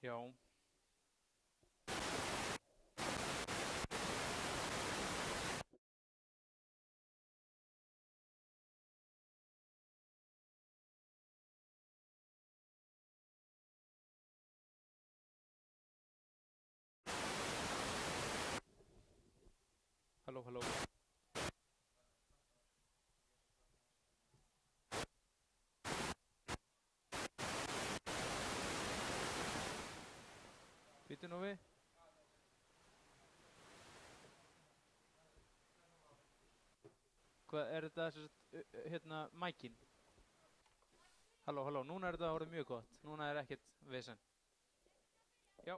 Já, halló, halló. Býtu nú við. Hvað er þetta hérna, mækin? Halló, halló, núna er þetta orðið mjög gott. Núna er ekkert vesen. Já.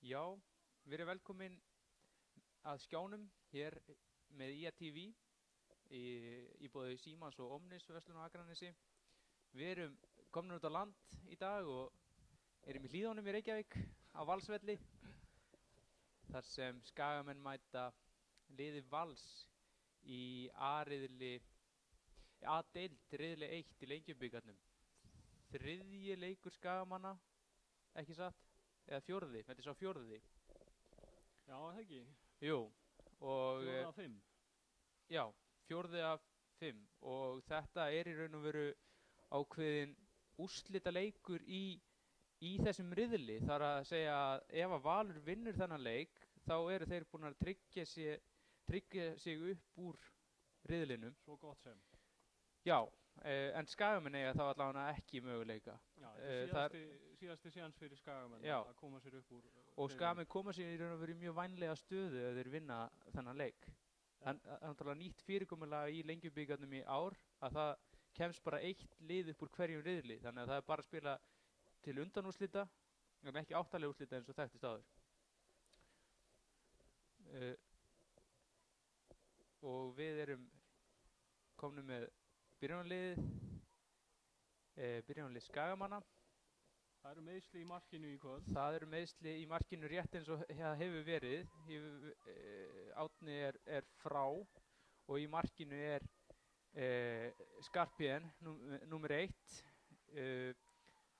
Já, verið velkomin að skjánum hér með IATV í bóði Símans og Omnis verslun á Akranesi. Við erum komin út á land í dag og erum í Hlíðunum í Reykjavík á Valsvelli þar sem skagamenn mæta liði Vals í A-deild riðli 1 í Lengjubikarnum. Þriðji leikur skagamanna, ekki satt? Eða fjórði, þetta er sá fjórði. Já, það ekki. Jú, og Fjóra af 5. já, fjórði af 5 og þetta er í raun og veru ákveðin úrslita leikur í þessum riðli. Það er að segja að ef að Valur vinnur þennan leik þá eru þeir búin að tryggja sig upp úr riðlinum. Svo gott sem. Já, en skagamenn eiga þá allavega ekki möguleika. Já, þetta er síðasti séans fyrir skagamenn að koma sér upp úr. Og skagamenn koma sér í raun og veru í mjög vænlega stöðu ef þeir vinna þennan leik. Það er náttúrulega nýtt fyrirkomulag í Lengjubikarnum í ár að það kemst bara eitt lið upp úr hverjum riðli. Þannig að það er bara að spila til undanúrslita en ekki áttalega úrslita eins og þekktist áður. Og við erum komnum með byrjunarlið skagamanna. Það eru meiðsli í markinu í kvöld. Það eru meiðsli í markinu rétt eins og það hefur verið. Árni er frá og í markinu er Skarphéðinn, númer 1.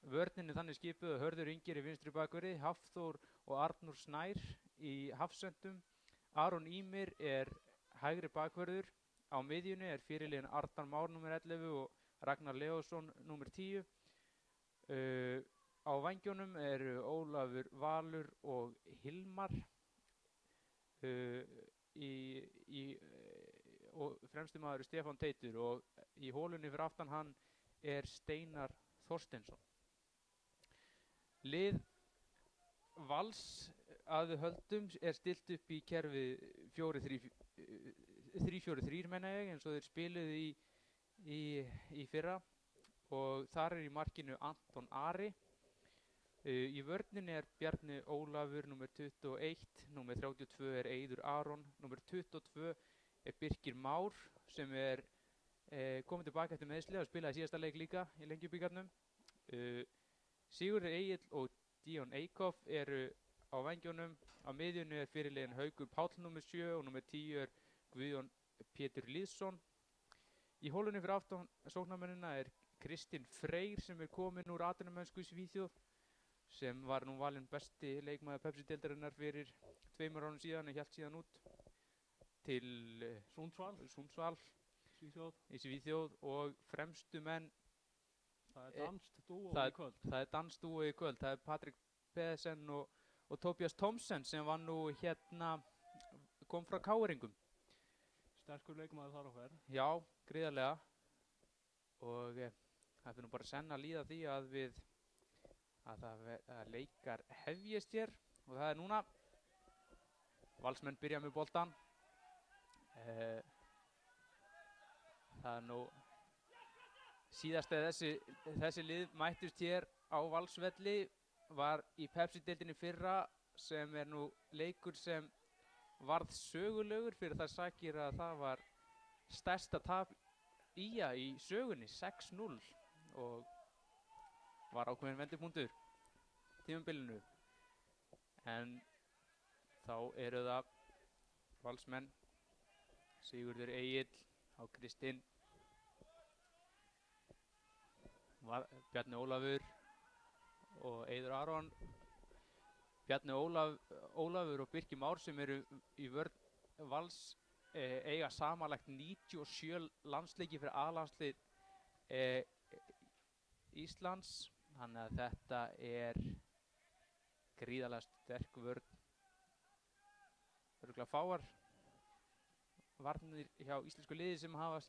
Vörnin er þannig skipuð að Hörður Ingi í vinstri bakverði, Hafþór og Arnór Snær í hafsendum. Aron Ýmir er hægri bakverður. Á miðjunni er fyrirliðinn Arnar Már númer 11 og Ragnar Leósson númer 10. Á vængjunum eru Ólafur Valur og Hilmar. Og fremsti maður er Stefán Teitur og í hólunni fyrir aftan hann er Steinar Þorsteinsson. Lið Vals að við höldum er stilt upp í kerfi 3-4-3 menna ég eins og þeir spiluðu í fyrra og þar er í markinu Anton Ari. Í vörninni er Bjarni Ólafur númer 21, númer 32 er Eiður Aron, númer 22 er Birkir Már sem er komið tilbaka eftir meiðsli og spilaði síðasta leik líka í Lengjubikarnum. Sigurður Egill og Díon Eikhoff eru á vængjunum. Á miðjunni er fyrirliðinn Haukur Páll númer 7 og númer 10 er Guðjón Pétur Lýðsson. Í hólunni fyrir aftan sóknarmennina er Kristinn Freyr sem er komin úr atvinnumennsku í Svíþjóð sem var nú valinn besti leikmaður Pepsi-deildarinnar fyrir 2 árum síðan og hélt síðan út til Sundsvall í Svíþjóð og fremstu menn. Það er danskt dúó í kvöld. Það er danskt dúó í kvöld. Það er Patrik Pedersen og Tobias Thomsen sem var nú kom frá Káringum. Sterkur leikmaður þar á ferð. Já, gríðarlega. Og það fyrir nú bara senn að líða því að leikar hefjist hér og það er núna. Valsmenn byrja með boltan. Það er nú síðast að þessi lið mættust hér á Valsvelli var í Pepsi-deildinni fyrra sem er nú leikur sem varð sögulegur fyrir það sakir að það var stærsta tap Ía í sögunni 6-0 og var ákveðin vendipunktur tímabilinu. En þá eru það Valsmenn, Sigurður Egill á Kristinn, Bjarni Ólafur og Eiður Aron. Bjarni Ólafur og Birkir Már sem eru í vörn Vals eiga samanlagt 97 landsleiki fyrir A-landslið Íslands. Þannig að þetta er gríðarlega sterk vörn. Örugglega fáar varnir hjá íslensku liði sem hafa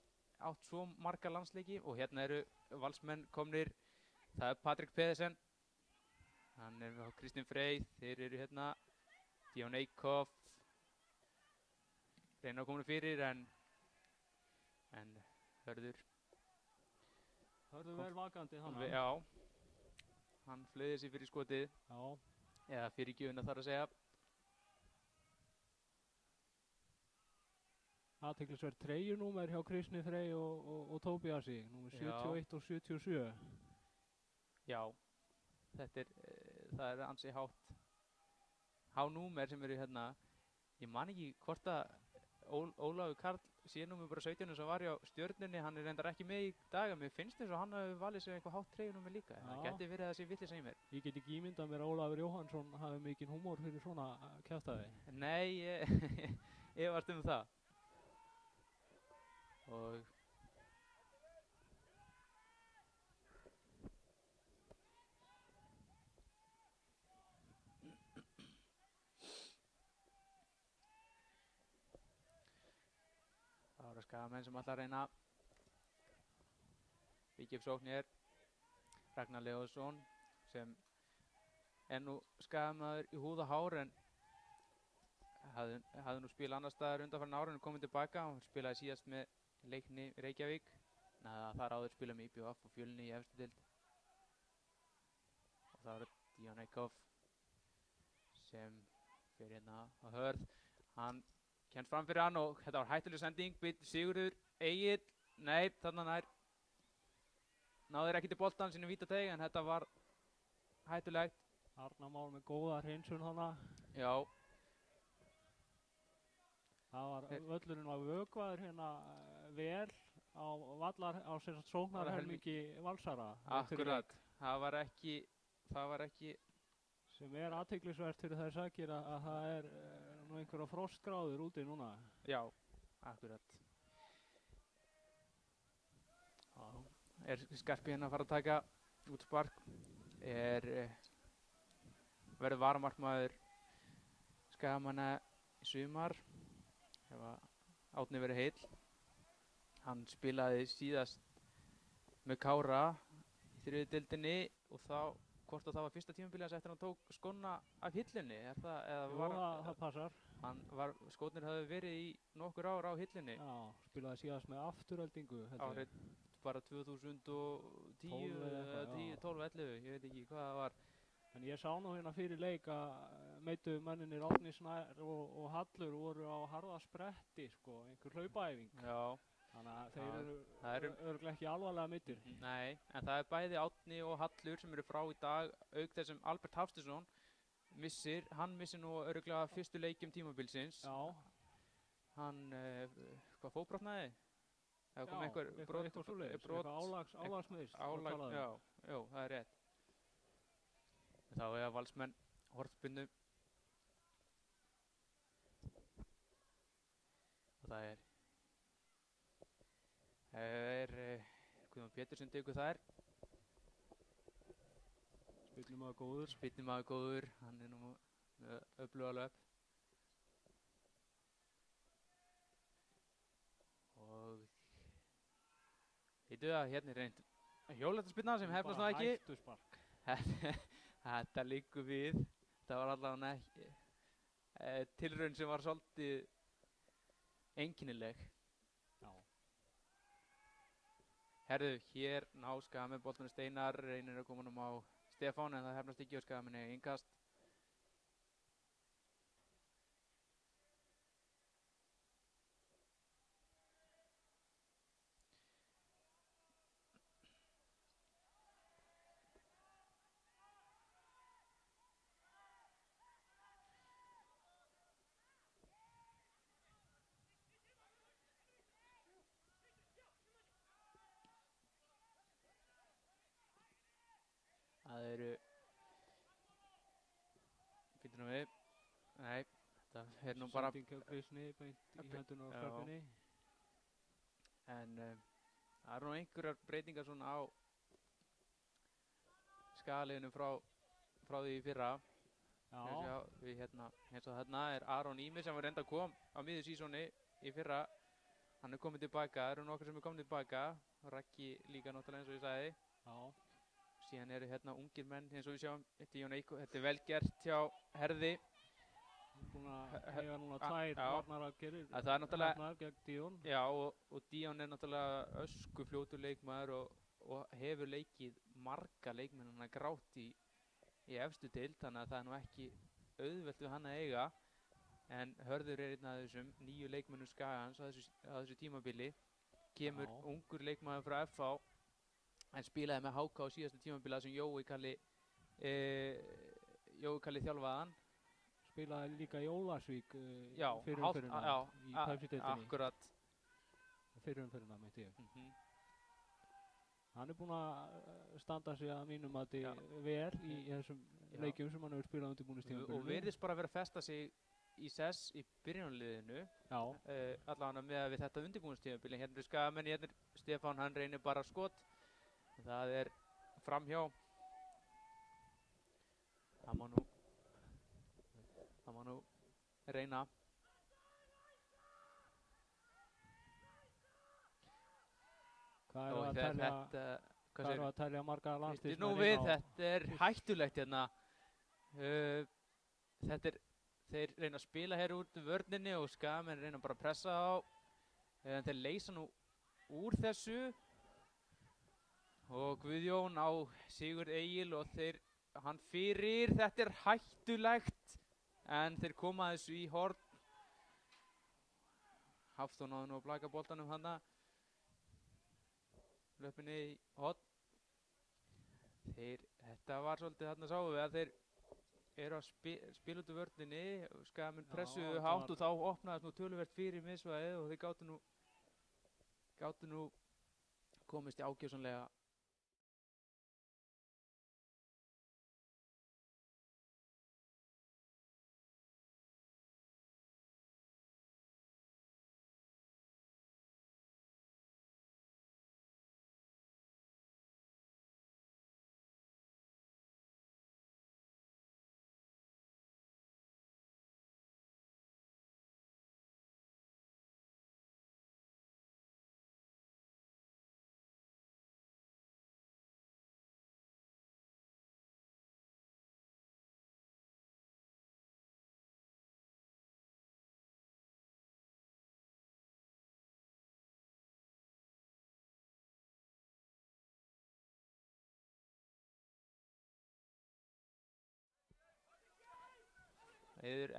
átt svo marga landsleiki og hérna eru Valsmenn komnir. Það er Patrik Pedersen, hann er á Kristinn Frey, þeir eru hérna Díon Eikhoff, reyna að koma fyrir en Hörður vel vakandi hann. Já, hann fleiði sig fyrir skotið. Já. Eða fyrir gjöfuna þar að segja. Athyglisvert treyjunúmer hjá Kristni Frey og Tóbíasi, númer 71 og 77. Já, það er ansi há númer sem eru hérna. Ég man ekki hvort að Ólafur Karl sé númer bara 17 sem var hjá Stjörnunni, hann er reyndar ekki með í dag, en mér finnst eins og hann hafi valið sér eitthvað hátt treyjunúmer líka. Það geti verið að það sé vitleysa í mér. Ég get ekki ímyndað mér að Ólafur Jóhannsson hafi mikinn húmor fyrir svona kjaftaði. Nei, ég efast það. Og það eru Skagamenn sem ætla að reyna byggja upp sókn hér. Ragnar Leósson sem er nú Skagamaður í húð og hár en hafði nú spilað annar staðar undanfarinn árin og komið tilbaka og spilaði síðast með Leikni Reykjavík. Þar áður spilað með IBF og Fjölni í efstu deild. Og það var Díon Eikhoff sem fyrir hérna á Hörð. Hann kemst fram fyrir hann og þetta var hættuleg sending. Sigurður Egill, nei, þarna nær. Náður ekki til boltan sinni vítateig en þetta var hættulegt. Arnar Már með góða hreinsun hana. Já. Það var, völlurinn var vökvaður hérna vel á vallar á sóknarhelmingi Valsara. Akkurat, það var ekki sem er athyglisvert fyrir þær sakir að það er nú einhverja frostgráður úti núna. Já, akkurat. Er Skarpi hérna að fara að taka út spark, verður varamarkmaður Skagamanna í sumar ef að Árni verið heill. Hann spilaði síðast með Kára í þriðju deildinni og þá, hvort að það var fyrsta tímabilið hans eftir hann tók skóna af hillunni, er það? Jú, það passar. Skónir hafði verið í nokkur ár á hillunni. Já, spilaði síðast með Aftureldingu. Árið bara 2010, 12, 11, ég veit ekki hvað það var. En ég sá nú hérna fyrir leik að meittu menninir Árni Snær og Hallur voru á harða spretti, sko, einhver hlaupaæfing. Já. Þannig að þeir eru örugglega ekki alvarlega meiddir. Nei, en það er bæði Árni og Hallur sem eru frá í dag, auk þessum Albert Hafsteinsson hann missir nú örugglega fyrstu leikjum tímabilsins. Já. Hann, hvað fótbrotnaði? Já, eitthvað svoleiðis, eitthvað álagsmeiðsl. Já, það er rétt. Þá er Valsmenn hornspyrnu. Og það er Guðjón Pétursson tekur þær. Spilnumaður góður. Hann er nú með öfluga löp. Og veitu að hérna er reynd hjólættaspilna sem hefnast nú ekki. Hættuspark. Þetta liggur við. Það var allavega tilraun sem var svolítið einkennileg. Já. Herðu, hér ná Skagamenn boltanum Steinar, reynir að koma honum á Stefán en það hefnast ekki á Skagamenn í innkast. Það eru býtum nú við. Nei, það nú bara Sending hjá Grísni beint í henduna á Já. Krabbenni. en það eru nú einhverjar breytingar svona á skaliðinu frá því í fyrra. Já, Við eins og þarna er Aron Ími sem var reynda kom á miðju sísóni í fyrra. Hann er komið tilbaka, það eru nokkur sem er komið tilbaka. Raggi líka náttúrulega eins og ég sagði. já. Síðan eru ungir menn eins og við sjáum. Þetta er vel gert hjá Herði. Búin að eiga núna tvær Já. varnaraðgerðir. Það er náttúrulega Varnar gegn Díon. Já, og Díon er náttúrulega öskufljótur leikmaður og hefur leikið marga leikmennina grátt í efstu deild, þannig að það er nú ekki auðvelt við hann að eiga. En Hörður er einn af þessum 9 leikmennum Skagans á þessu tímabili. Kemur Já. ungur leikmaður frá FH en spilaði með HK á síðasta tímabila sem Jói Kalli þjálfaðan. Spilaði líka í Ólasvík Já, fyrir hálft- umferðina já, í Pepsi-deildinni. Akkurat. Fyrir umferðina, meinti ég. Mhm. Hann er búinn að standa sig að mínum mati Já. vel í þessum Já. leikjum sem hann hefur spilað undirbúningstímabilinu. Og virðist bara vera að festa sig í sess í byrjunarliðinu. Já, Allavega með við þetta undirbúningstímabili. Hérna er Skagamenn, hérna er Stefán, hann reynir bara skot. Það er framhjá. Það má nú reyna. hvað Og er þetta, að telja marga Býttu landsliðsmenn nú inn við, á- þetta er hættulegt hérna. Þeir reyna að spila hér út vörninni og Skagamenn reyna bara að pressa á. Þeir leysa nú úr þessu. Og Guðjón á Sigurð Egil og hann fyrir. Þetta er hættulegt. En þeir koma þessu í horn. Hafþór náði nú að blaka boltanum hana. Löpunni í horn. Þetta var svolítið þarna sáum við að þeir eru að spila út úr vörninni. Skagamenn Já, pressuðu þetta hátt var- og þá opnaðist nú töluvert fyrir miðsvæðið og þeir gátu nú komist í ágjöfsanlega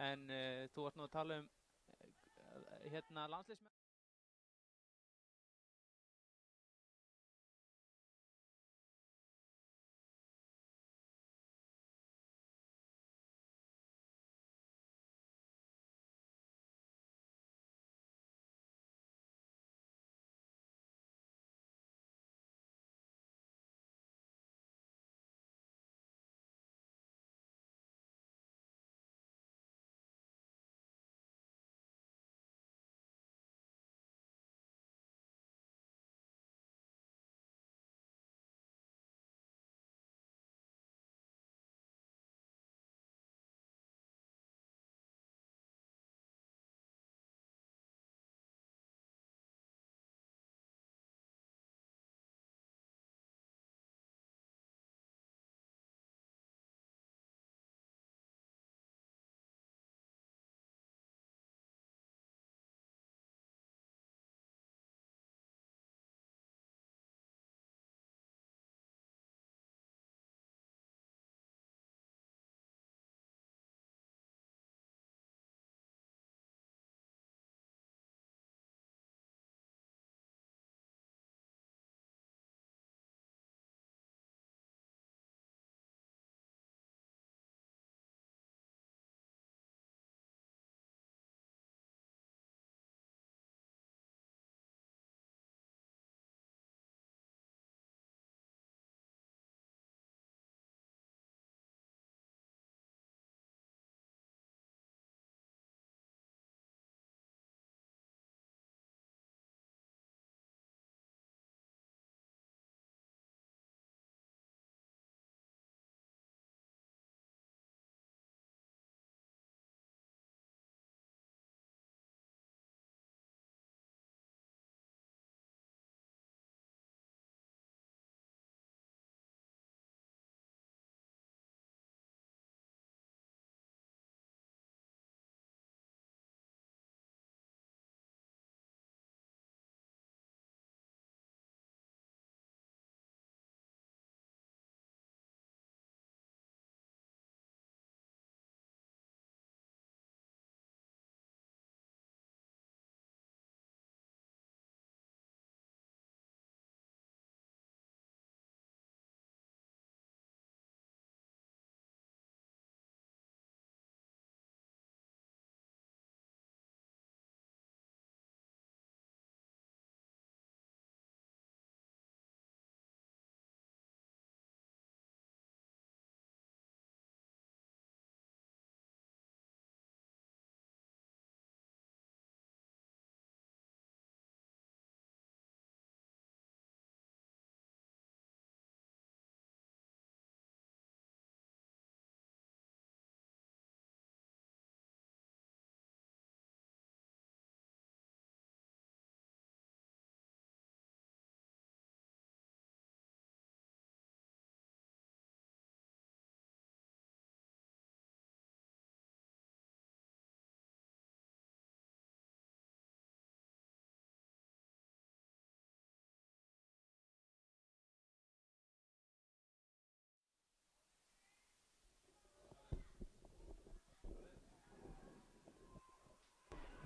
en þú varst nú að tala um landsliðsmenn.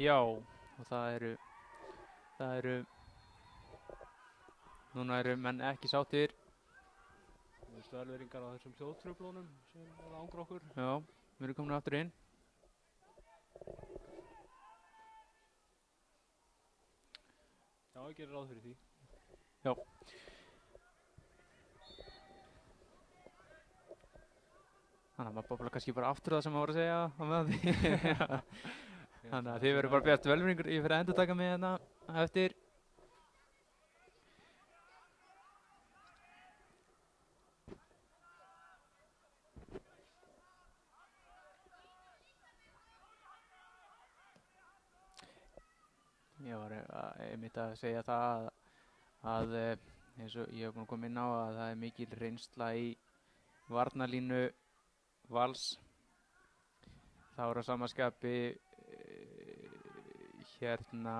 Já, og það eru, núna eru menn ekki sáttir. Stöðlveringar á þessum þjóðtruflunum sem er ángra okkur. Já, við erum komin aftur inn. Já, ég gerir ráð fyrir því. Já. Þannig að maður bóla kannski bara aftur það sem maður voru að segja á meðan því. Þannig að þið verður bara bjart velvinningur. Ég fyrir að endurtaka mig hérna eftir. Ég var einmitt að segja það að eins og ég hef búin að koma inn á að það er mikil reynsla í varnarlínu Vals. Það voru á samaskapi hérna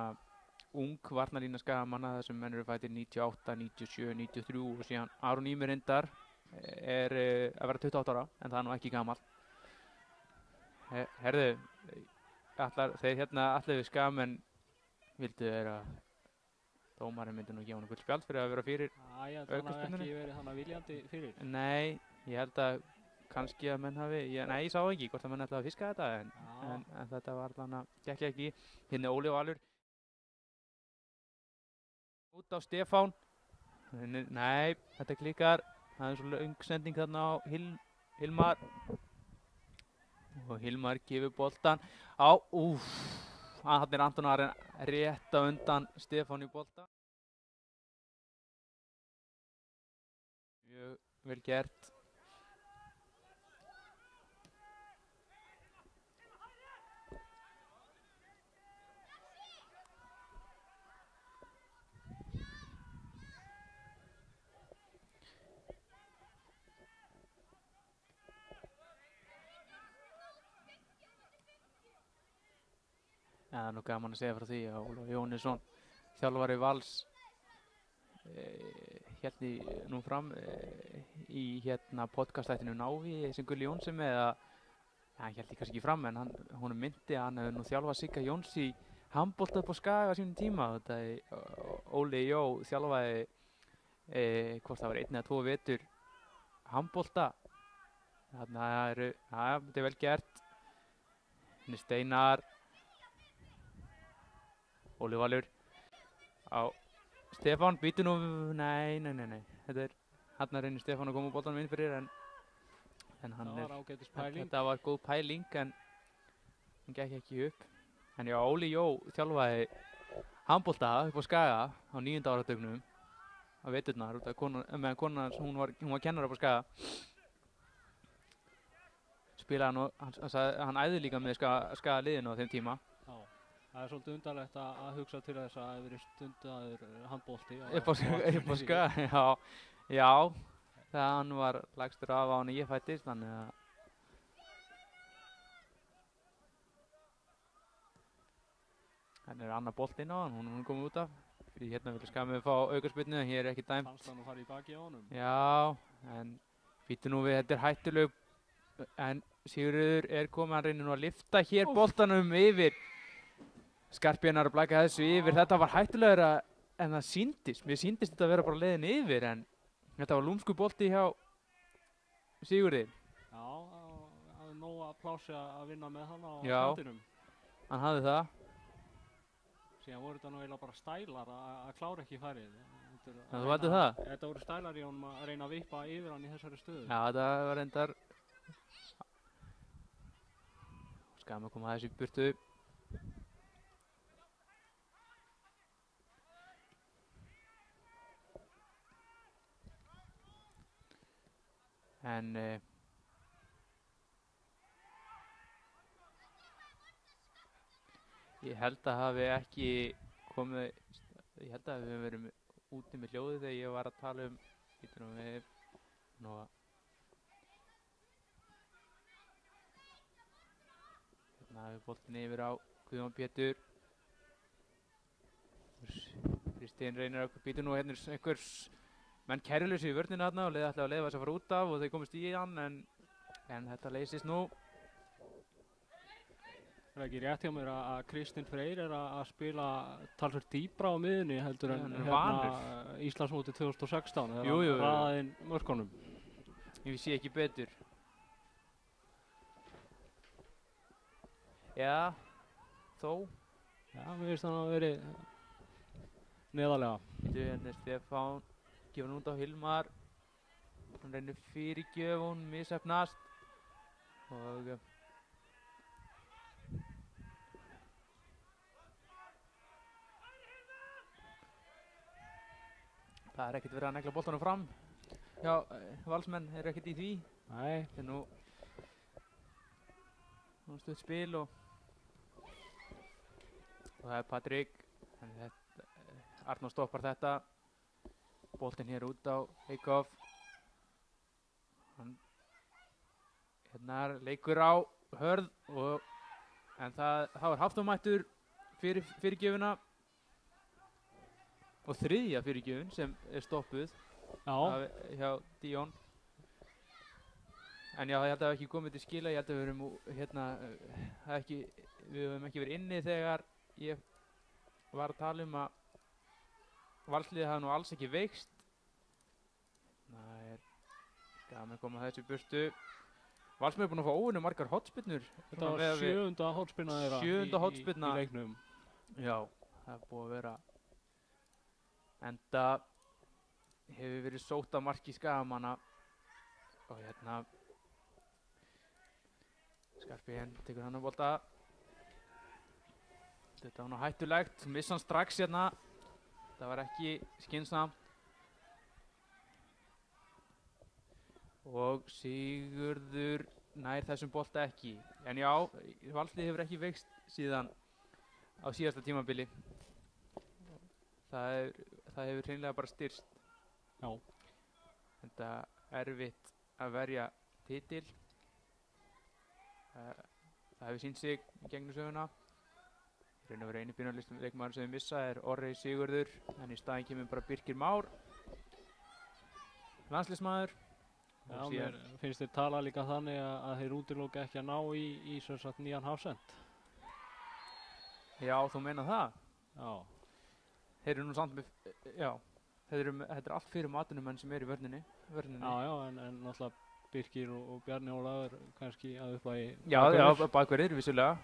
ung varnarlína Skagamanna þar sem menn eru fættir 98, 97, 93 og síðan Aron Ýmir reyndar er að vera 28 ára en það er nú ekki gamall. Herðu, þeir hérna allir við Skagamenn vildu að dómarinn myndi nú gefa hann gult spjald fyrir að vera fyrir Ég held að hann hafi ekki verið þannig viljandi fyrir. Nei, ég held að kannski að menn hafi, nei ég sá ekki hvort að menn ætlaði að fiska þetta en þetta var þannig að gekk ekki. Hérna er Óli Valur út á Stefán. Nei, þetta klikkar. Það er svo löng sending þarna á Hilmar og Hilmar gefur boltan á, hann er Anton Aron rétt á undan Stefán í bolta. Mjög vel gert. Það er nú gaman að segja frá því að Ólafur Jóhannesson, þjálfari Vals, hérna nú fram í hérna podcastættinu Návi sem Gulli Jóns er með að hann held kannski ekki fram en hún myndi að hann hefur nú þjálfað Sigga Jóns í handbolta upp á Skaga á sínum tíma. Óli Jó þjálfaði hvort það var 1 eða 2 vetur handbolta. Þannig að þetta er vel gert. Henni Steinar, Óli Valur á Stefán, býtu nú, nei. Þetta er, hann reynir Stefán að koma úr boltanum inn fyrir en hann það var ágætis pæling. Þetta var góð pæling en hún gekk ekki upp. En já, Óli Jó þjálfaði handbolta upp á Skaga á 9. áratugnum á veturnar út af meðan konan hans, hún var kennari upp á Skaga. Spilaði hann æði líka með Skaga liðinu á þeim tíma. Já, það er svolítið undarlegt að hugsa til þess að það hefur verið stundaður handbolti upp á Skaga, já, það hann var lagstur af á hann ég fættist, þannig að hann er annar boltinn á hann, hún er komið út af. Því hérna vilja Skagamenn fá aukaspyrnu en hér er ekki dæmt. Fannst hann að fara í baki á honum? Já, en býtu nú við, þetta er hættuleg, en Sigurður er komið, hann reynir nú að lyfta hér boltanum yfir. Skarpjörnar að blæka þessu yfir, þetta var hættulegra en það síndist. Mér síndist þetta að vera bara leiðin yfir en þetta var lúmsku bolti hjá Sigurði. Já, það hafði nóg að plási að vinna með hann á Já, standinum. hann hafði það. Síðan voru þetta nú eiginlega bara stælar að klára ekki færið. Þú vældi það? Þetta voru stælar í honum að reyna að vippa yfir hann í þessari stöðu. Já, þetta var reyndar. Skagamenn að koma þessu í burtu. En ég held að hafi ekki komið, ég held að við höfum verið úti með hljóði þegar ég var að tala býtum við nú að hérna hefur boltin yfir á Guðjón Pétur. Kristinn reynir að býtum nú hérna einhvers menn kæruleysi í vörnina þarna og liði ætlaði að leiða þess að fara út af og þeir komist í hann en þetta leysist nú. Það ekki rétt hjá mér að Kristinn Freyr að spila talsvert dýpra á miðunni heldur en Íslandsmótið 2016 þegar hann raðaði inn mörkunum. Ég sé ekki betur. Já, þó. Já, mér finnst hann að verið neðarlega. Hérna Stefán, gefur hann út á Hilmar. Hann reynir fyrirgjöf, hún misheppnast. Og það er ekkert verið að negla boltanum fram. Já, Valsmenn eru ekkert í því. Nei. Þetta er nú stutt spil og það er Patrik. Arnór stoppar þetta. Boltinn hér út á Eikhoff. Hann hérna leikur á Hörð en þá er Hafþór fyrir fyrirgjöfuna og þriðja fyrirgjöfun sem er stoppuð hjá Díón. En já, ég held að það hef ekki komið til skila. Ég held að við höfum ekki verið inni þegar ég var að tala um að Valsliðið hafi nú alls ekki veikst. Það er gaman að koma þessu burtu. Valsmenn er búin að fá óvenju margar hornspyrnur. Þetta var 7. hornspyrna þeirra í leiknum. Já, það er búið að vera. Enda hefur verið sótt að marki Skagamanna. Og hérna Skarphéðinn tekur hann á bolta. Þetta var nú hættulegt. Missa hann strax hérna. Það var ekki skynsamt. Og Sigurður nær þessum bolta ekki. En já, Valsliðið hefur ekki veikst síðan á síðasta tímabili. Það hefur hreinlega bara styrst. Já. Þetta er erfitt að verja titil. Það hefur sýnt sig í gegnum söguna. Raun og veru eini byrjunarlistum leikmaður sem við missa er Orri Sigurður, en í staðinn kemur bara Birkir Már, landsliðsmaður. Já, mér finnst þeir tala líka þannig að þeir útiloka ekki að ná í sem sagt nýjan hafsend. Já, þú meina það? Já. Þeir eru nú samt með, já, þetta er allt fyrir atvinnumenn sem er í vörninni. Já, en náttúrulega Birkir og Bjarni Ólafur kannski að uppvægi. Já, bakverðir vissulega,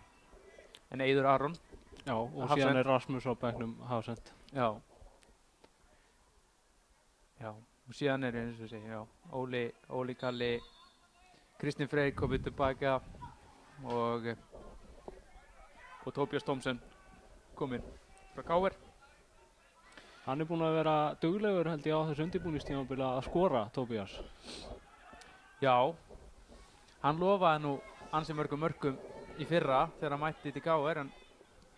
en Eiður Aron. Já, og síðan er Rasmus á bekknum hafsend. Já. Já, og síðan er eins og segja, já, Óli Kalli, Kristinn Freyr komið tilbaka og Tobias Thomsen kominn frá KR. Hann er búinn að vera duglegur held ég á þessu undirbúningstímabili að skora, Tobias. Já, hann lofaði nú ansi mörgum í fyrra þegar hann mætti til KR, en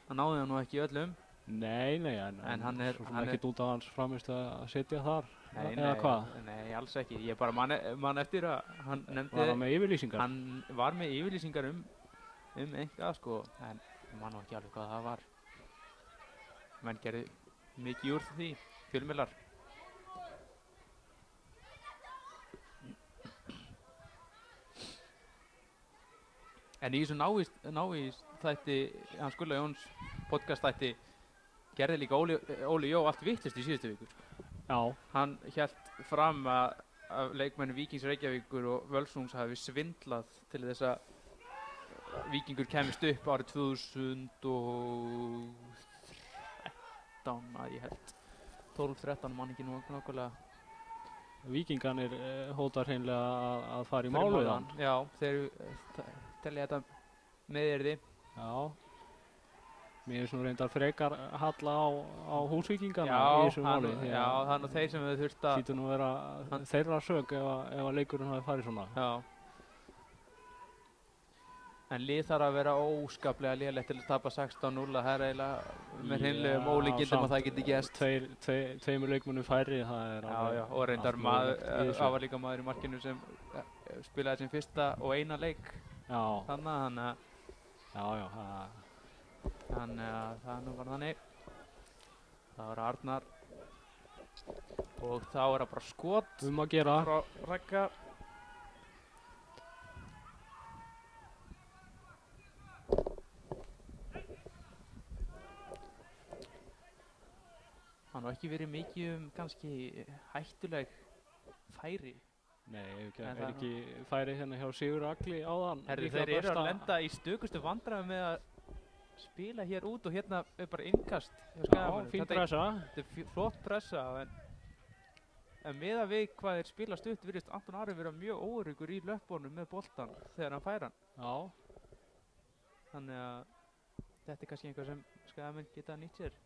hann náði hann nú ekki öllum. Nei, en hann er ekkert út af hans framistu að sitja þar, eða hvað? Nei, alls ekki. Ég bara man eftir að hann nefndi... Var hann með yfirlýsingar? Hann var með yfirlýsingar eitthvað, sko, en ég man nú ekki alveg hvað það var. Menn gerði mikið úr því, fjölmiðlar. En í þessu návist þætti, Hans Gulla Jóns podcast þætti, gerði líka Óli Jó allt vitlaust í síðustu viku. Já. Hann hélt fram að leikmenn Víkings Reykjavíkur og Völsungs hafi svindlað til þess að Víkingur kemist upp árið 2013 að ég held. 12-13 man ekki nú nákvæmlega. Víkingarnir hótar hreinlega að fara í mál við hann. Já, þeir telja þetta meðyrði. Já. Mér er svona reyndar frekar halla á húsvíkingana í þessu máli. Já, það er nú þeir sem við þurft að... Hlýtur nú vera þeirra sök ef að leikurinn hafi farið svona. Já. En lið þarf að vera óskaplega lélegt til að tapa 16-0. Það er eiginlega með hreinlegum ólíkindum að það geti gerst. Tveimur leikmönnum færri, það er... Já, og reyndar það var líka maður í markinu sem spilaði sin fyrsta og eina leik. Já. Þannig að... Já, Þannig að það nú var þannig. Það var Arnar. Og þá er það bara skot. Að gera. Frá Ragga. hann har ekki verið mikið kannski hættuleg færi. Nei, ekki færi hérna hjá Sigur Agli áðan. Þeir eru að lenda í stökustu vandræðum með að spila hér út og hérna bara innkast hjá Skagamönnum. Já, fín pressa. Þetta er flott pressa, en meðan við hvað þeir spila stutt virðist Anton Ari vera mjög óöruggur í löppunum með boltan þegar hann fær hann. Já. Þannig að þetta er kannski einhvað sem Skagamenn geta nýtt sér.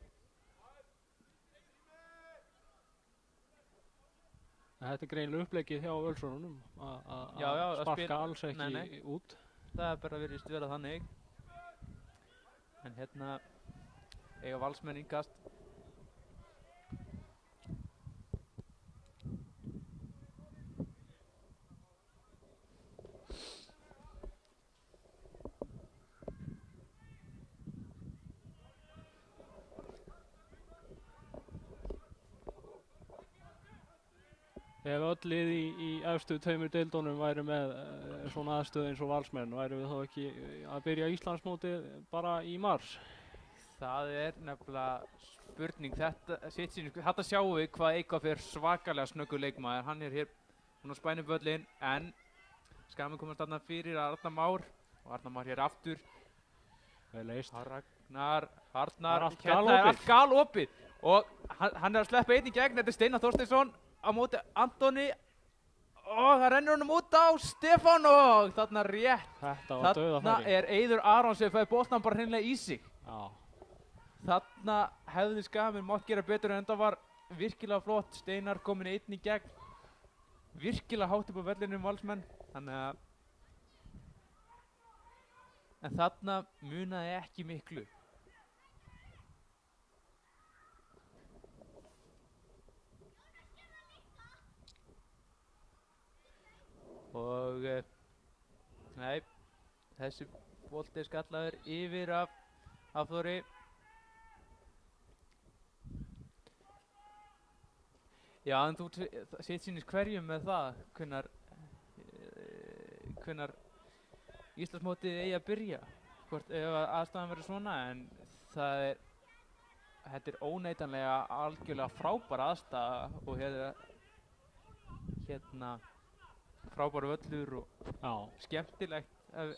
Þetta er greinilega uppleggið hjá Völsunum að sparka alls ekki út. Það er bara virðist vera þannig. En hérna eiga Valsmenn innkast. Ef öll lið í efstu tveimur deildunum væri með svona aðstöðu eins og Valsmenn, væri við þá ekki að byrja Íslandsmótið bara í mars? Það er nefnilega spurning. Þetta sjáum við hvað Eikhoff er svakalega snöggur leikmaður. Hann er hér á Spænuböllin, en Skagamenn komast þarna fyrir Arnar Már og Arnar Már hér aftur. Vel leist. Ragnar, Arnar, hérna er allt galopið og hann er að sleppa einn í gegn. Þetta er Steinar Þorsteinsson á móti Antoni og það rennur honum út á Stefán og þarna rétt. Þarna er Eiður Aron sem fæði boltan bara hreinlega í sig. Já. Þarna hefði Skagamenn mátt gera betur en þetta var virkilega flott. Steinar komin einn í gegn. Virkilega hátt upp á vellinum Valsmenn. Þannig að en þarna munaði ekki miklu. Og nei, þessi bolti er skallaður yfir af Hafþóri. Já, en þú sitt sýnist hverjum með það hvenær Íslandsmótið eigi að byrja. Hvort ef aðstæðan verður svona, en þetta er óneitanlega algjörlega frábær aðstæða og hérna frábæru völlur og skemmtilegt að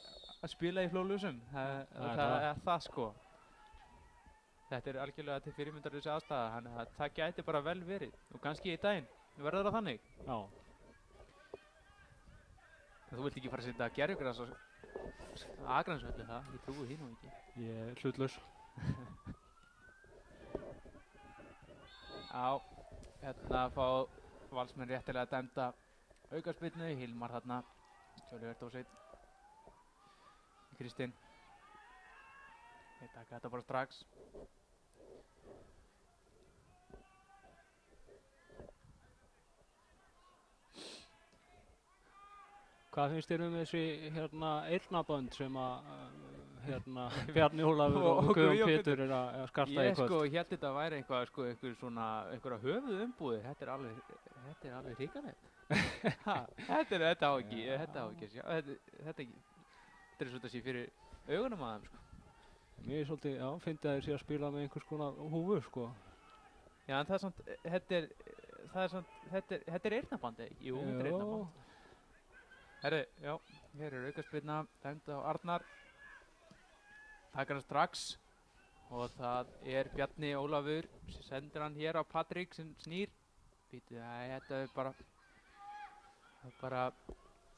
spila í Flóðljósum. Það er það sko. Þetta er algjörlega til fyrirmyndar þessi aðstæða, þannig að það gæti bara vel verið og kannski í daginn verður það þannig. Já. Þú vilt ekki fara að setja gervigras á Akranesvelli, það? Ég trúi því nú ekki. Ég er hlutlaus. Já, hérna fá Valsmenn réttilega dæmda aukaspyrnu, Hilmar þarna, töluvert ósveit. Kristinn. Ég taka þetta bara strax. Hvað finnst þér þessi eyrnabönd sem að Bjarni Ólafur og Guðjón Pétur er að skarta í kvöld? Ég held þetta væri einhverja höfuðumbúðir. Þetta er alveg hrikalegt. Þetta á ekki að sjá. Þetta er svolítið að sé fyrir augunum að þeim, sko. Mér er svolítið, já, fyndi að þeir sé að spila með einhvers konar húfu, sko. Já, en það er samt, þetta er eyrnabandi, ekki? Jú, þetta er eyrnaband. Herri, já, hér er aukaspyrna, dæmd á Arnar. Takar hann strax og það er Bjarni Ólafur sem sendir hann hér á Patrik sem snýr. Býtu, þetta er bara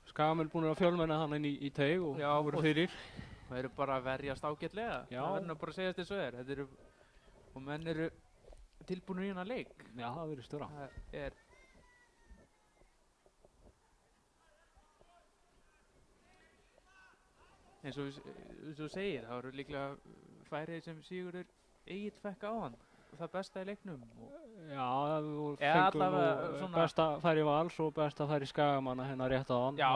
Skagamenn búin að fjölmenna hann inn í teig og voru fyrir. Það eru bara að verjast ágætlega. Já. Það verður bara að segja þess að þetta er. Og menn eru tilbúinir í hana leik. Já, það verður störa. Það er eins og þú segir, það voru líklega færið sem Sigurður Egill fekk á hann. Það besta í leiknum. Já, við fengum nú besta færi Vals og besta færi Skagamanna hérna rétt á hann. Já,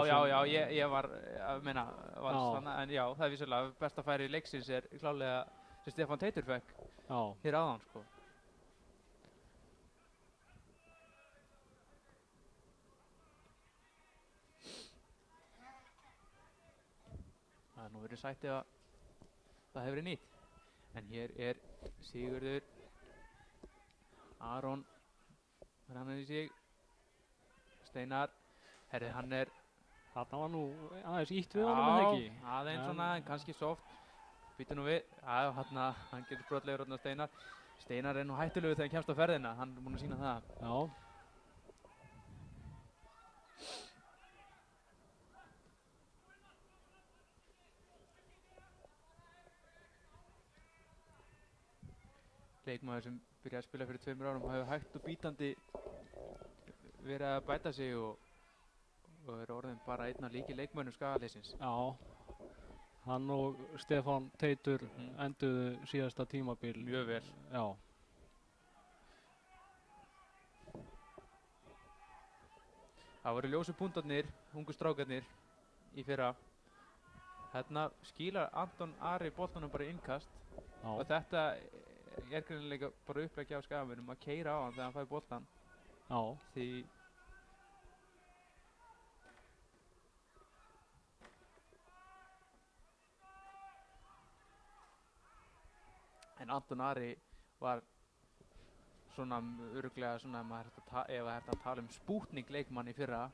ég var að meina Vals þannig, en já, það er vissulega besta færi leiksins er klálega sem Stefán Teitur fekk hér á hann, sko. Það er nú verið sætt ef að það hefur verið nýtt. En hér er Sigurður Aron rennar í sig. Steinar, herri hann er... Þarna var nú aðeins ítt við honum eða ekki? Já, aðeins svona, en kannski soft. Býtu nú við, já, hann getur brotlegur hérna Steinar. Steinar er nú hættulegur þegar hann kemst á ferðina, hann er búinn að sýna það. Já. Leikmaður sem byrjaði að spila fyrir 2 árum og hefur hægt og bítandi verið að bæta sig og er orðin bara einn af líki leikmönnum Skagaliðsins. Já, hann og Stefán Teitur enduðu síðasta tímabil. Mjög vel. Já. Það voru ljósu púntarnir, ungu strákarnir í fyrra. Hérna skýlar Anton Ari boltanum bara í innkast. Já. Og þetta er greinilega bara uppleggi á Skagamönnum að keyra á hann þegar hann fær boltan. Já. Því en Anton Ari var svona örugglega svona ef það er að tala um Spútnik leikmann í fyrra.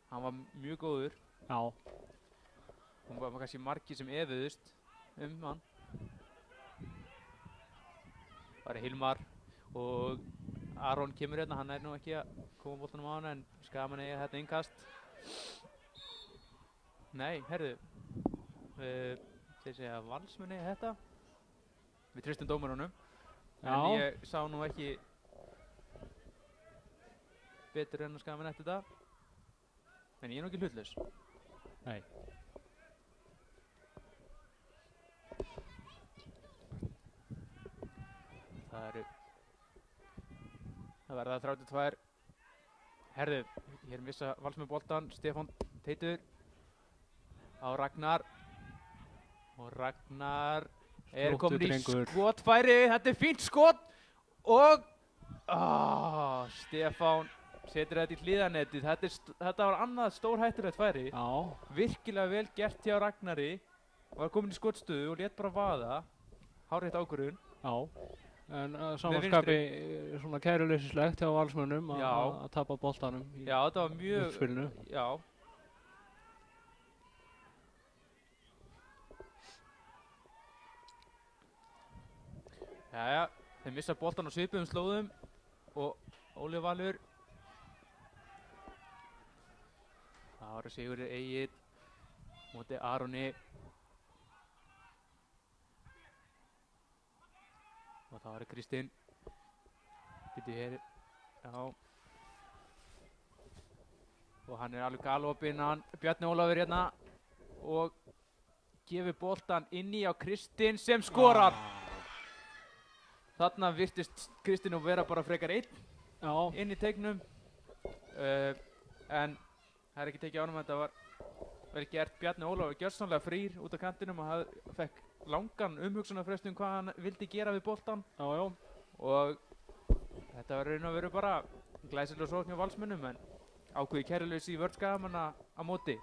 Hann var mjög góður. Já. Hún var kannski margir sem efuðust hann. Það er Hilmar og Aron kemur hérna, hann er nú ekki að koma boltanum á hann en Skagamenn eiga þetta innkast. Nei, herðu, þeir segja að Valsmenn eiga þetta. Við treystum dómarunum, en ég sá nú ekki betur en að Skagamenn eftir þetta. En ég er nú ekki hlutlaus. Nei. Það verða 32. Herðu, hér missa Valsmenn boltan, Stefán Teitur á Ragnar. Og Ragnar er komin í skotfæri, þetta er fínt skot og Stefán setur þetta í hliðanettið. Þetta var annað stórhættulegt færi. Já. Virkilega vel gert hjá Ragnari. Var komin í skotstöðu og lét bara vaða. Hárrétt ákvörðun. Já. En samanskapi svona kæruleysislegt hjá Valsmönnum að tapa boltanum í uppspilinu. Já, þetta var mjög... Já. Jæja, þeir missa boltan á svipuðum slóðum og Óli Valur. Það var Sigurður Egill móti Aroni. Og það var Kristinn. Býtu hér. Já. Og hann er alveg galopinn, Bjarni Ólafur hérna. Og gefur boltan inn í á Kristinn sem skorar. Þarna virtist Kristinn að vera bara frekar einn inn í teignum. En það er ekki tekið ánum að þetta var vel gert. Bjarni Ólafur gjörsamlega frýr út af kantinum og hann fekk langan umhugsunarfrest hvað hann vildi gera við boltan. Já. Og þetta var raun og veru bara glæsilega sókn hjá Valsmönnum en ákveði kæruleysi í vörn Skagamanna á móti.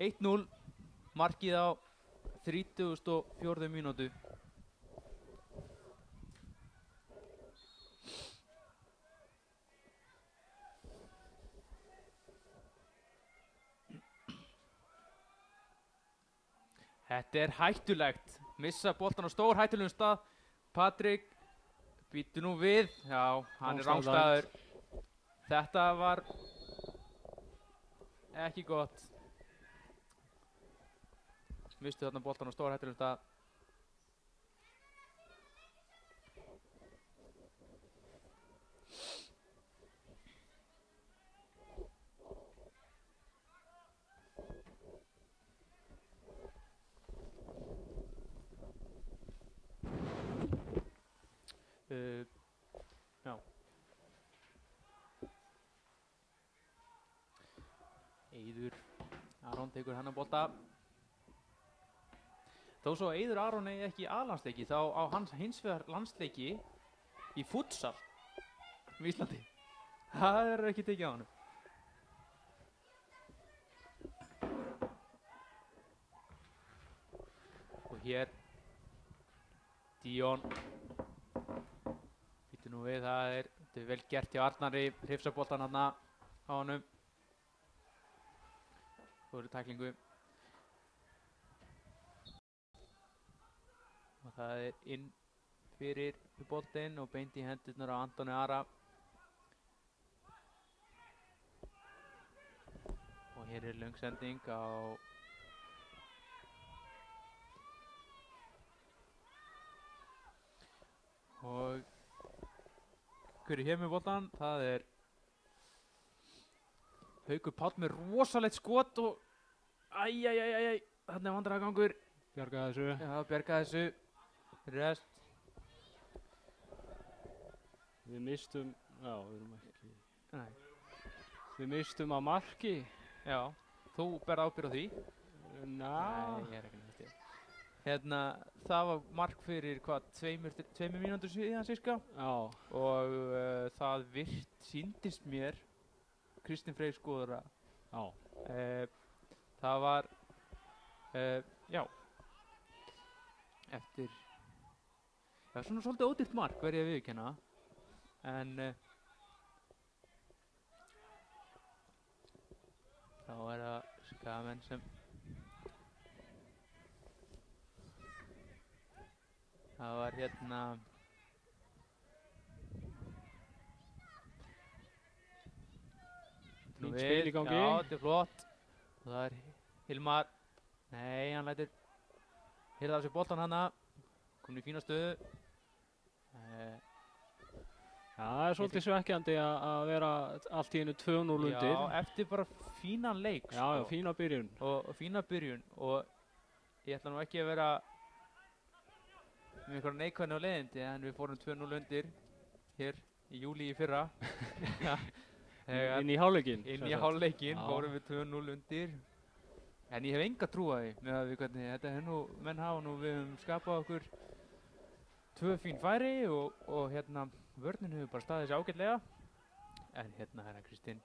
(1-0) markið á 34. mínútu. Þetta er hættulegt. Missa boltan á stór hættulegum stað. Patrik, býtu nú við. Já, hann er rangstæður. Þetta var ekki gott. Misstu þarna boltan á stór hættulegum stað. Já. Eiður Aron tekur hennar bolta. Þó svo Eiður Aron eigi ekki A-landsleiki þá á hans hins vegar landsleiki í futsal í Íslandi. Það er ekki tekið á honum. Og hér Díon býtu nú við, þetta er vel gert hjá Arnari, hrifsa boltan hann á honum góður tæklingu og það er inn fyrir boltinn og beint í hendurnar á Antoni Ara og hér er löng sending á og hver er hér með boltan? Það er Haukur Páll með rosalegt skot og æjæjæjæjæj, þarna er vandræðagangur. Bjargaði þessu. Já, bjargaði þessu. Rest. Við mistum, já, við erum ekki. Nei. Við mistum að marki. Já, þú berð ábyrgð á því. Nei, ég er ekki nætti. Hérna, það var mark fyrir hvað, tveimur mínútur síðan sirka. Já. Og það sýndist mér Kristinn Freyr skoðara. Já. Það var, já, eftir, það var svona svolítið ódýrt mark verið að viðurkenna. En þá er það Skagamenn sem það var hérna fínt spil í gangi. Já, þetta er flott og það er Hilmar nei, hann lætur hirða af sér boltan hana komin í fína stöðu Já, það er svolítið svekkjandi að vera allt í einu 2-0 undir. Já, eftir bara fínan leik Já, já, fína byrjun. Og fína byrjun og ég ætla nú ekki að vera með einhverja neikvæðni á leiðindi en við fórum 2-0 undir hér í júlí í fyrra inn í hálfleikinn. Inn í hálfleikinn fórum við 2-0 undir en ég hef enga trú að því með að við hvernig þetta er nú menn hafa nú við höfum skapað okkur 2 fín færi og hérna vörnin hefur bara staðið sér ágætlega en hérna er hann Kristinn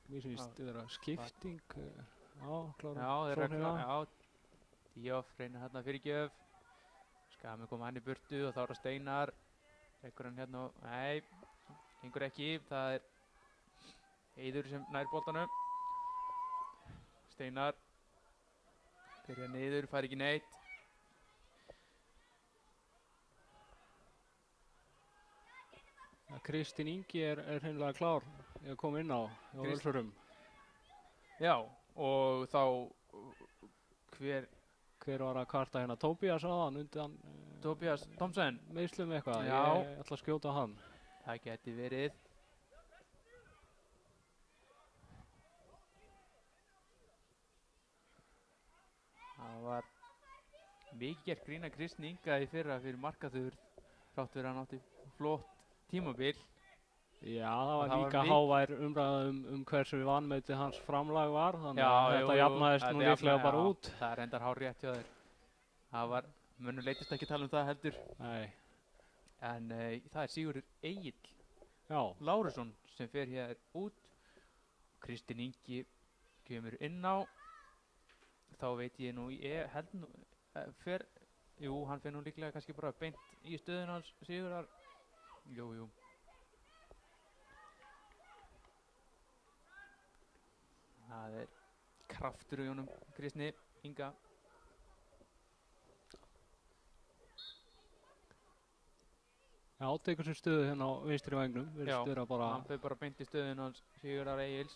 Mér finnst vera skipting já, klára já, þeir eru klára já, Díoff reynir hérna fyrirgjöf Skagamenn koma hann í burtu og þá er það Steinar ekkur hann hérna og nei, gengur ekki það er Eiður sem nær boltanum Steinar byrja niður, fær ekki neitt Kristinn Ingi er hreinlega klár að koma inn á Völsurum. Já, og þá hver var að kvarta hérna? Tóbías aðan undan Tóbías Thomsen meiðslum eitthvað, Já. Ég ætla að skjóta hann. Það geti verið Það var mikið gert grín að Kristinn Inga í fyrra fyrir markaþurrð þrátt fyrir að hann átti flott tímabil Já, það var líka hávær umræða hversu vanmetið hans framlag var þannig að þetta jafnaðist nú líklega bara út. Það er endar hár rétt hjá þér. Það var, mönnum leittist ekki tala um það heldur. Nei. En það er Sigurður Egill Lárusson sem fer hér út. Kristinn Ingi kemur inn á. Þá veit ég nú, ég held nú, hann fer nú líklega kannski bara beint í stöðun hans Sigurðar. Jú. Það er kraftur í honum Kristni Inga. Já, tekur sér stöðu hérna á vinstri vængnum. Já, hann fer bara beint í stöðun hans Sigurðar Egils.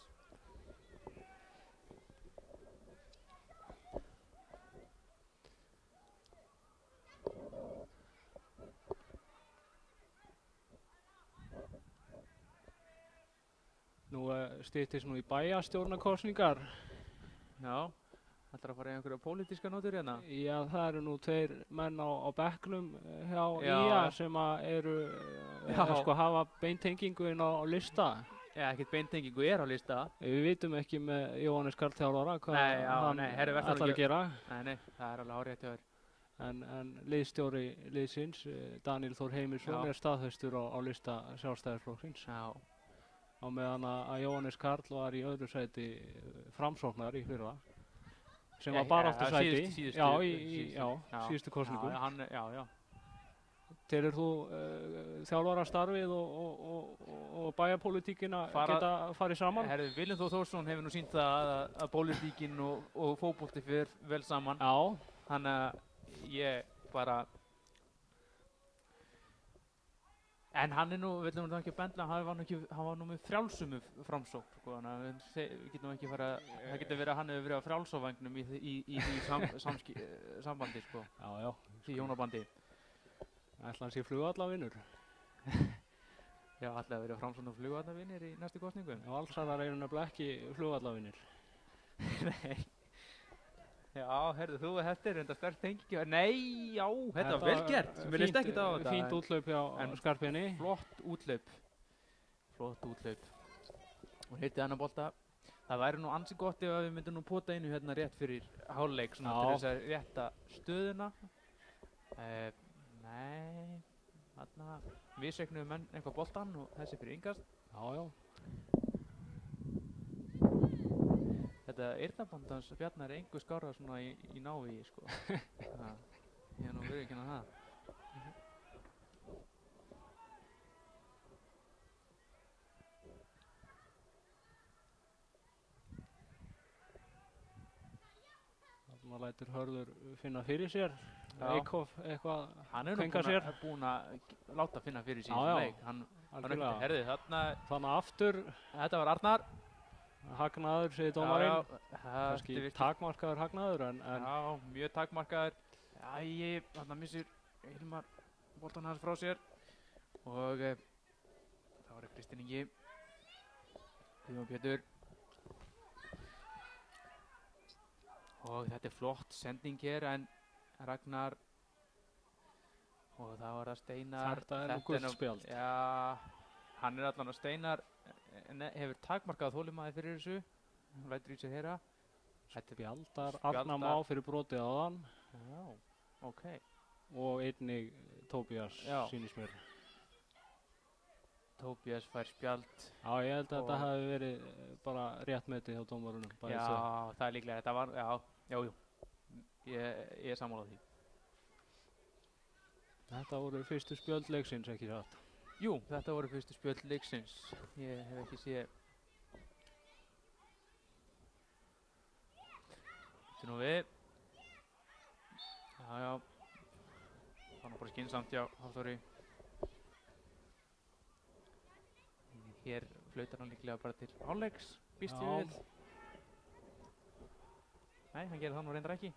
Nú styttist nú í bæjarstjórnarkosningar. Já, ætlar að fara í einhverja pólitíska nótur hérna? Já, það eru nú 2 menn á bekknum hjá IA sem eru sko hafa beintengingu inn á lista. Já, ekkert beintengingu á lista. Við vitum ekki með Jóhannes Karl þjálfara hvað hann ætlar að gera. Nei, það er alveg hárrétt hjá þér. En liðstjóri liðsins, Daniel Þór Heimisson, er staðfestur á lista Sjálfstæðisflokksins. Já. á meðan að Jóhannes Karl var í öðru sæti Framsóknar í fyrra sem var bara áttu sæti síðustu kosningum. Já. Telur þú þjálfarastarfið og bæjarpólitíkina geta farið saman? Willum Þór Þórsson hefur nú sýnt það að pólitíkin og fótbolti fer vel saman. Já. Þannig að ég bara... En hann nú, viljum við ekki benda, hann var nú með frjálsumu Framsókn, sko, þannig að við getum ekki fara... Það getur verið að hann hefur verið á frjálsávægnum í því sambandi, sko. Já. Því hjónabandi. Ætla hann sé flugvallavinur? Já, ætla að vera Framsókn og flugvallavinir í næstu kosningum. Já, Valsarar eru nefnilega ekki flugvallavinir. Nei. Já, herðu, þetta enda sterkt tengingi. Nei, já, þetta var vel gert. Mér leist ekkert á þetta. Fínt úthlaup hjá Skarphéðni. Flott úthlaup. Og hitti hann að bolta. Það væri nú ansi gott ef við myndum nú pota innu hérna rétt fyrir hálfleik, svona til þess að rétta stöðuna. Nei, þarna við söknum menn eitthvað boltan og þessi fyrir yngast. Já. Þetta eyrnabandans Bjarnar engu skárra svona í návíi, sko. Ég hef nú verið ekki að það. Maður lætur Hörður finna fyrir sér. Eikhoff eitthvað kvenka sér. Hann er nú búinn að láta finna fyrir sér í þessum leik. Hann var ekkert að herði þarna. Þannig aftur. Þetta var Arnar. Hagnaður, segir dómarinn. Kannski takmarkaður hagnaður en... Já, mjög takmarkaður. Þarna missir Hilmar boltan hans frá sér. Og það var Kristinn Ingi. Guðjón Pétur. Og þetta er flott sending hér en Ragnar og það var það Steinar. Þetta er nú gullspjald. Já, hann er allan að Steinar hefur takmarkað þolinmæði fyrir þessu. Hann lætur í sig heyra. Spjaldar Arnar Má fyrir brotið á þann. Já, ok. Og einnig Tóbías sýnist mér. Tóbías fær spjald. Já, ég held að þetta hafi verið bara rétt metið hjá dómarunum. Já, það er líklega. Þetta var, já. Ég er sammálað því. Þetta voru fyrstu spjöld leiksins, ekki satt? Jú, þetta voru fyrstu spjöld leiksins. Ég hef ekki séð. Þetta nú við. Já. Það var nú bara skynsamt, já, Hafþóri. Hér flautar hann líklega bara til hálfleiks, býst ég við. Nei, hann gerir það nú reyndar ekki.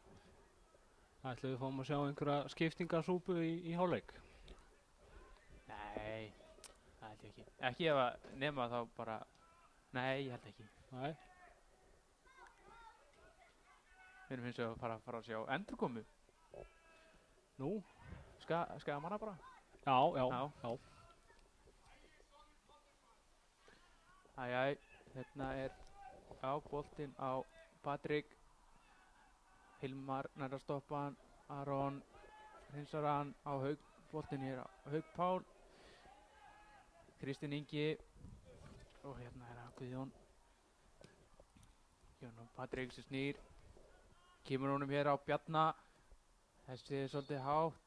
Ætlaðu við fáum að sjá einhverja skiptingasúpu í hálfleik? Nei, það held ég ekki. Ekki ef að nema þá bara... Nei, ég held ekki. Nei. Við erum hins vegar að fara að sjá endurkomu. Nú? Skagamanna bara? Já. Hérna er boltinn á Patrik. Hilmar nær að stoppa hann. Aron hreinsar hann á boltinn hér á Hauk Pál. Kristinn Ingi. Og hérna er það Guðjón. Guðjón og Patrik sem snýr. Kemur honum hér á Bjarna. Þessi er svolítið hátt.